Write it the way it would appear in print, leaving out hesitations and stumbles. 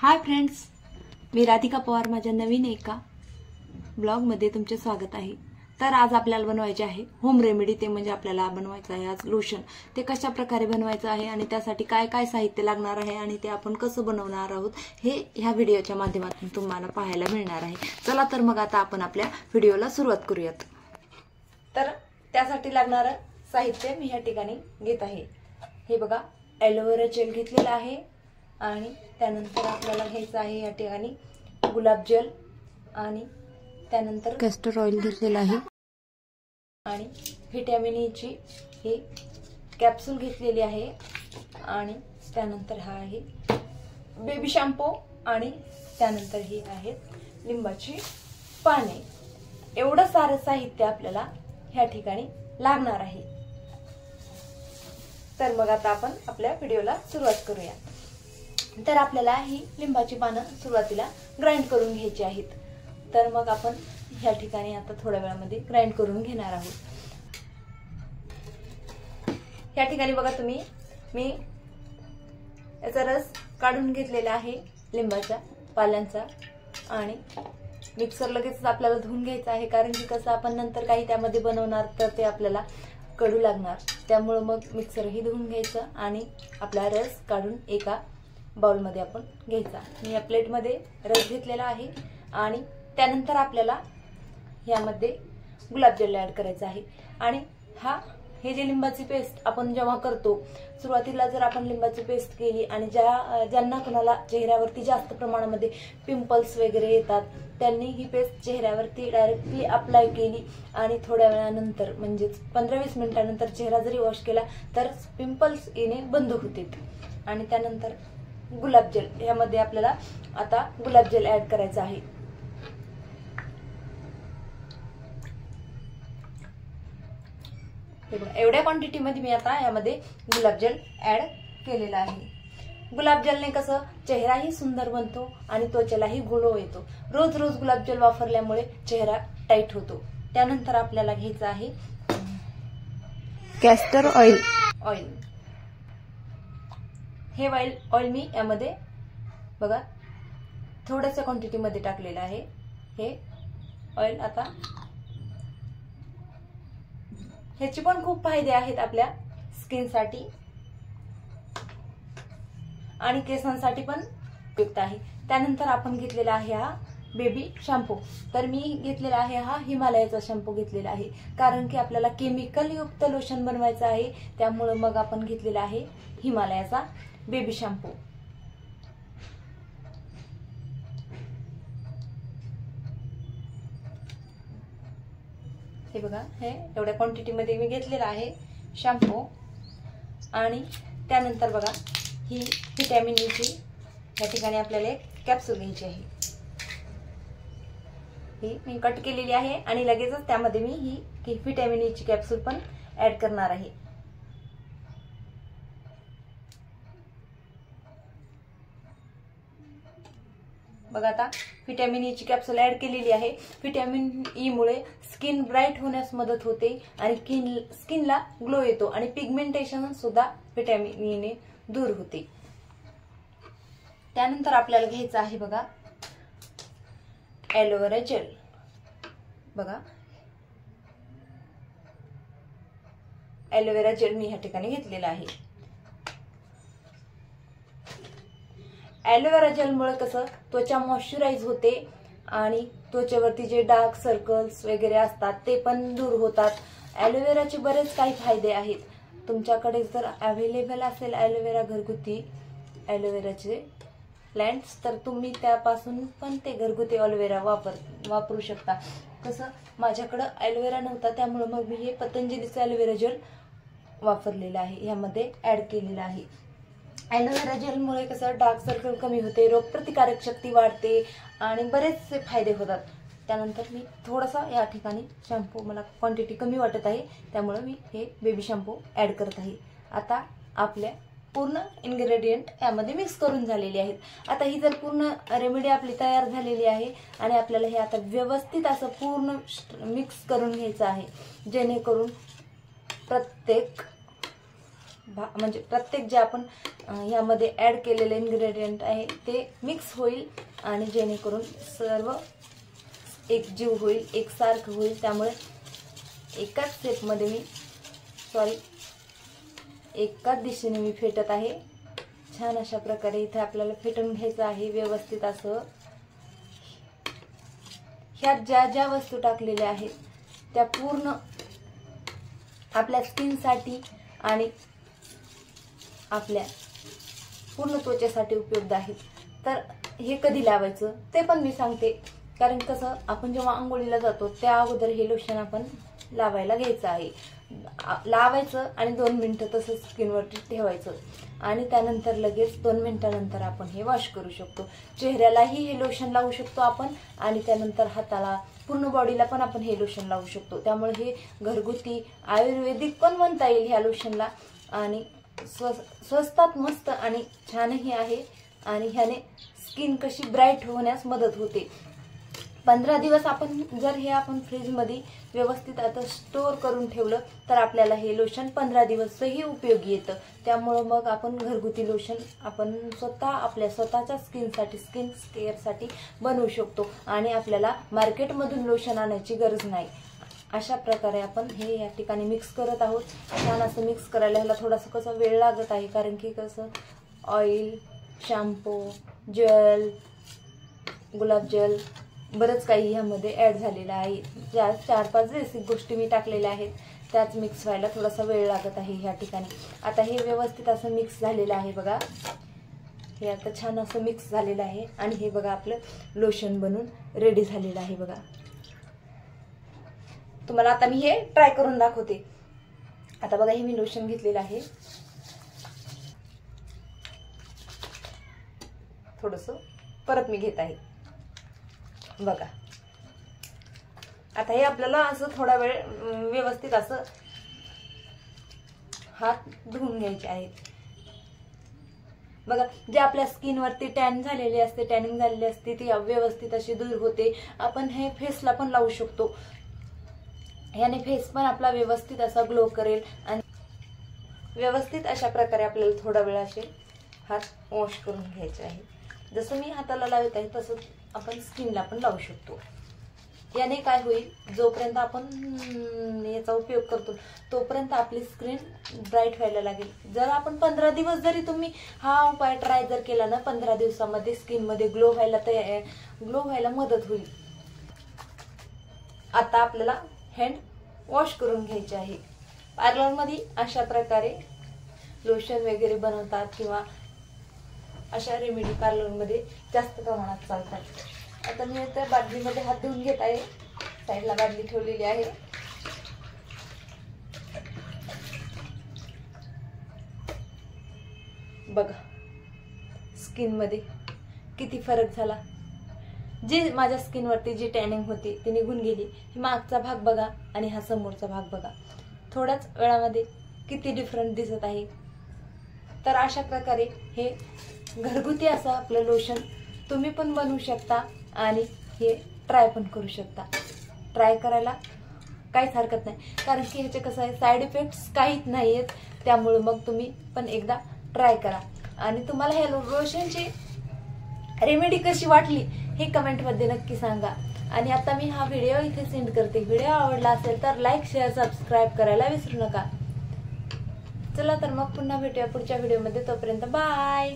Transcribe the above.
Hi friends, मी राधिका पवार माझ्या नवीन एका ब्लॉगमध्ये तुमचे स्वागत आहे। तर आज आपल्याला बनवायचे आहे होम रेमेडी, ते म्हणजे आपल्याला बनवायचं आहे आज लोशन। ते कशा प्रकारे बनवायचं आहे आणि त्यासाठी काय काय साहित्य लागणार आहे आणि ते आपण कसं बनवणार आहोत हे ह्या व्हिडिओच्या माध्यमातून तुम्हाला पाहायला मिळणार आहे। चला तर मग आता आपण आपल्या व्हिडिओला सुरुवात करूयात। तर त्यासाठी लागणारं साहित्य मी ह्या ठिकाणी घेत आहे। हे बघा, एलोवेरा जेल घेतलेला आहे आणि त्यानंतर आपल्याला घ्यायचं आहे या ठिकाणी गुलाब जल आणि त्यानंतर कॅस्टर ऑइल घेतलेला आहे आणि व्हिटॅमिन ई ची ही कॅप्सूल घेतलेली आहे आणि त्यानंतर हा आहे बेबी शॅम्पू आणि त्यानंतर ही आहेत लिंबाची पाने। एवढं सारं साहित्य आपल्याला ह्या ठिकाणी लागणार आहे। तर मग आता आपण आपल्या व्हिडिओला सुरुवात करूया। तर आपल्याला ही लिंबाची पानं सुरुवातीला ग्राइंड करून घ्यायची आहेत। तर मग आपण ह्या ठिकाणी आता थोड्या वेळामध्ये ग्राइंड करून घेणार आहोत। ह्या ठिकाणी बघा तुम्ही, मी याचा रस काढून घेतलेला आहे लिंबाच्या पाल्यांचा आणि मिक्सर लगेच आपल्याला धुवून घ्यायचा आहे, कारण की कसं आपण नंतर काही त्यामध्ये बनवणार तर ते आपल्याला कडू लागणार, त्यामुळे मग मिक्सरही धुवून घ्यायचं आणि आपला रस काढून एका बाउल मध्ये आपण घ्यायचा। मी या प्लेट मध्ये रस घेतलेला आहे आणि त्यानंतर आपल्याला यामध्ये गुलाबजल ऍड करायचा आहे। आणि हे जे लिंबाची पेस्ट आपण जेव्हा करतो, सुरुवातीला जर आपण लिंबाची पेस्ट केली आणि ज्यांना कोणाला चेहऱ्यावरती जास्त प्रमाणामध्ये पिंपल्स वगैरे येतात, त्यांनी ही पेस्ट चेहऱ्यावरती डायरेक्टली अप्लाय केली आणि थोड्या वेळानंतर म्हणजेच 15-20 मिनिटांनंतर चेहरा जरी वॉश केला तर पिंपल्स येणे बंद होते। आणि त्यानंतर गुलाबजल, यामध्ये आपल्याला आता गुलाबजल ऍड करायचं आहे। एवढ्या क्वांटिटी मध्ये मी आता यामध्ये गुलाबजल ऍड केलेला आहे। गुलाबजलने कसं चेहराही सुंदर बनतो आणि त्वचेलाही ग्लो येतो। रोज रोज गुलाबजल वापरल्यामुळे चेहरा टाईट होतो। त्यानंतर आपल्याला घ्यायचं आहे कॅस्टर ऑइल। हे ऑइल मी यामध्ये बघा थोड्याशा क्वांटिटी मध्ये टाकलेलं आहे। हे ऑइल आता ह्याचे पण खूप फायदे आहेत आपल्या स्किनसाठी आणि केसांसाठी पण उपयुक्त आहे। त्यानंतर आपण घेतलेला आहे हा बेबी शॅम्पू। तर मी घेतलेला आहे हा हिमालयाचा शॅम्पू घेतलेला आहे, कारण की आपल्याला केमिकल युक्त लोशन बनवायचं आहे, त्यामुळे मग आपण घेतलेला आहे हिमालयाचा बेबी शॅम्पू। हे बघा, हे एवढ्या क्वांटिटी मध्ये मी घेतलेला आहे शॅम्पू आणि त्यानंतर बघा ही व्हिटॅमिन ई ची या ठिकाणी आपल्याला एक कॅप्सूल घ्यायची आहे। ही मी कट केलेली आहे आणि लगेचच त्यामध्ये मी ही व्हिटॅमिन ई ची कॅप्सूल पण ऍड करणार आहे। बघा, आता व्हिटॅमिन ई ची कॅप्सूल ऍड केलेली आहे। व्हिटॅमिन ई मुळे स्किन ब्राईट होण्यास मदत होते आणि स्किनला ग्लो येतो आणि पिगमेंटेशन सुद्धा व्हिटॅमिन ई ने दूर होते। त्यानंतर आपल्याला घ्यायचं आहे बघा एलोवेरा जेल। बघा, एलोवेरा जेल मी ह्या ठिकाणी घेतलेला आहे। एलोवेरा जेल मुळे कसं त्वचा मॉइश्चराइज होते आणि त्वचेवरती जे डार्क सर्कल्स वगैरे असतात ते पण दूर होतात। एलोवेराचे बरेच काही फायदे आहेत। तुमच्याकडे जर अवेलेबल असेल एलोवेरा घरगुती एलोवेराचे प्लांट्स, तर तुम्ही त्यापासून पण ते घरगुती एलोवेरा वापरू शकता। कसं माझ्याकडे एलोवेरा नव्हता, त्यामुळे मग मी हे पतंजलीचं एलोवेरा जेल वापरलेलं आहे, यामध्ये ऍड केलेलं आहे। एलोवेरा जेल मुळे कसं डार्क सर्कल कमी होते, रोगप्रतिकारक शक्ती वाढते आणि बरेचसे फायदे होतात। त्यानंतर मी थोडासा या ठिकाणी शॅम्पू, मला क्वांटिटी कमी वाटत आहे त्यामुळे मी हे बेबी शॅम्पू ऍड करत आहे। आता आपल्या पूर्ण इन्ग्रेडियंट यामध्ये मिक्स करून झालेली आहेत। आता ही जर पूर्ण रेमेडी आपली तयार झालेली आहे आणि आपल्याला हे आता व्यवस्थित असं पूर्ण मिक्स करून घ्यायचं आहे, जेणेकरून प्रत्येक म्हणजे प्रत्येक जे आपण यामध्ये ॲड केलेले इन्ग्रेडियंट आहे ते मिक्स होईल आणि जेणेकरून सर्व एकजीव होईल, एकसारखं होईल. त्यामुळे एकाच स्टेपमध्ये एकाच दिशेने मी फेटत आहे. छान अशा प्रकारे इथे आपल्याला फेटून घ्यायचं आहे व्यवस्थित असं. ह्यात ज्या ज्या वस्तू टाकलेल्या आहेत त्या पूर्ण आपल्या स्किनसाठी आणि आपल्या पूर्ण त्वचेसाठी उपयुक्त आहेत. तर हे कधी लावायचं ते पण मी सांगते, कारण कसं आपण जेव्हा आंघोळीला जातो त्या अगोदर हे लोशन आपण लावायला घ्यायचं आहे. लावायचं आणि 2 मिनिटं तसंच स्किनवरती ठेवायचं आणि त्यानंतर लगेच 2 मिनिटानंतर आपण हे वॉश करू शकतो. चेहऱ्यालाही हे लोशन लावू शकतो आपण आणि त्यानंतर हाताला, पूर्ण बॉडीला पण आपण हे लोशन लावू शकतो. त्यामुळे हे घरगुती आयुर्वेदिक पण म्हणता येईल ह्या लोशनला आणि स्वस्तात मस्त आणि छानही आहे आणि ह्याने स्किन कशी ब्राईट होण्यास मदत होते. 15 दिवस आपण जर हे आपण फ्रीजमध्ये व्यवस्थित आता स्टोअर करून ठेवलं तर आपल्याला हे लोशन 15 दिवसही उपयोगी येतं. त्यामुळं मग आपण घरगुती लोशन आपण आपल्या स्वतःच्या स्किनसाठी, स्किन केअरसाठी बनवू शकतो आणि आपल्याला मार्केटमधून लोशन आणायची गरज नाही. अशा प्रकारे आपण हे या ठिकाणी मिक्स करत आहोत. छान असं मिक्स करायला ह्याला थोडासा कसा वेळ लागत आहे, कारण की कसं ऑइल, शॅम्पू, जेल, गुलाबजल बरंच काही ह्यामध्ये ॲड झालेलं आहे. ज्या 4-5 बेसिक गोष्टी मी टाकलेल्या आहेत त्याच मिक्स व्हायला थोडासा वेळ लागत आहे ह्या ठिकाणी. आता हे व्यवस्थित असं मिक्स झालेलं आहे बघा. हे आता छान असं मिक्स झालेलं आहे आणि हे बघा आपलं लोशन बनून रेडी झालेलं आहे बघा. तुम्हाला आता मी हे ट्राय करून दाखवते. आता बघा हे मी लोशन घेतलेलं आहे. थोडंसं परत मी घेत आहे बघा. आता हे आपल्याला असं थोडा वेळ व्यवस्थित असं हात धुवून घ्यायचे आहेत बघा. जे आपल्या स्किनवरती टॅनिंग झालेली असते ती व्यवस्थित अशी दूर होते. आपण हे फेसला पण लावू शकतो. याने फेस पण आपला व्यवस्थित असा ग्लो करेल आणि व्यवस्थित अशा प्रकारे आपल्याला थोडा वेळ असे हात वॉश करून घ्यायचे आहे. जसं मी हाताला लावत आहे तसंच आपण स्किनला पण लावू शकतो. याने काय होईल, जोपर्यंत आपण याचा उपयोग करतो तोपर्यंत आपली स्किन ब्राईट व्हायला लागेल. जर आपण 15 दिवस जरी तुम्ही हा उपाय ट्राय जर केला ना, 15 दिवसामध्ये स्किनमध्ये ग्लो व्हायला मदत होईल. आता आपल्याला हँड वॉश करून घ्यायचे आहे. पार्लरमध्ये अशा प्रकारे लोशन वगैरे बनवतात किंवा अशा रेमेडी पार्लरमध्ये जास्त प्रमाणात चालतात. आता मी त्या बादलीमध्ये हात धुवून घेत आहे. साईडला बादली ठेवलेली आहे. बघा स्किनमध्ये किती फरक झाला. जी माझ्या स्किनवरती जी टॅनिंग होती ती निघून गेली. ही मागचा भाग बघा आणि हा समोरचा भाग बघा. थोड्याच वेळामध्ये किती डिफरंट दिसत आहे. तर अशा प्रकारे हे घरगुती असं आपलं लोशन तुम्ही पण बनवू शकता आणि हे ट्राय पण करू शकता. ट्राय करायला काहीच हरकत नाही, कारण की ह्याचे कसं आहे साईड इफेक्ट्स काहीच नाही आहेत. त्यामुळे मग तुम्ही पण एकदा ट्राय करा आणि तुम्हाला ह्या लोशनची रेमेडी कशी वाटली हे कमेंटमध्ये नक्की सांगा. आणि आता मी हा व्हिडिओ इथे सेंड करते. व्हिडिओ आवडला असेल तर लाईक, शेअर, सबस्क्राईब करायला विसरू नका. चला तर मग पुन्हा भेटूया पुढच्या व्हिडिओमध्ये. तोपर्यंत बाय.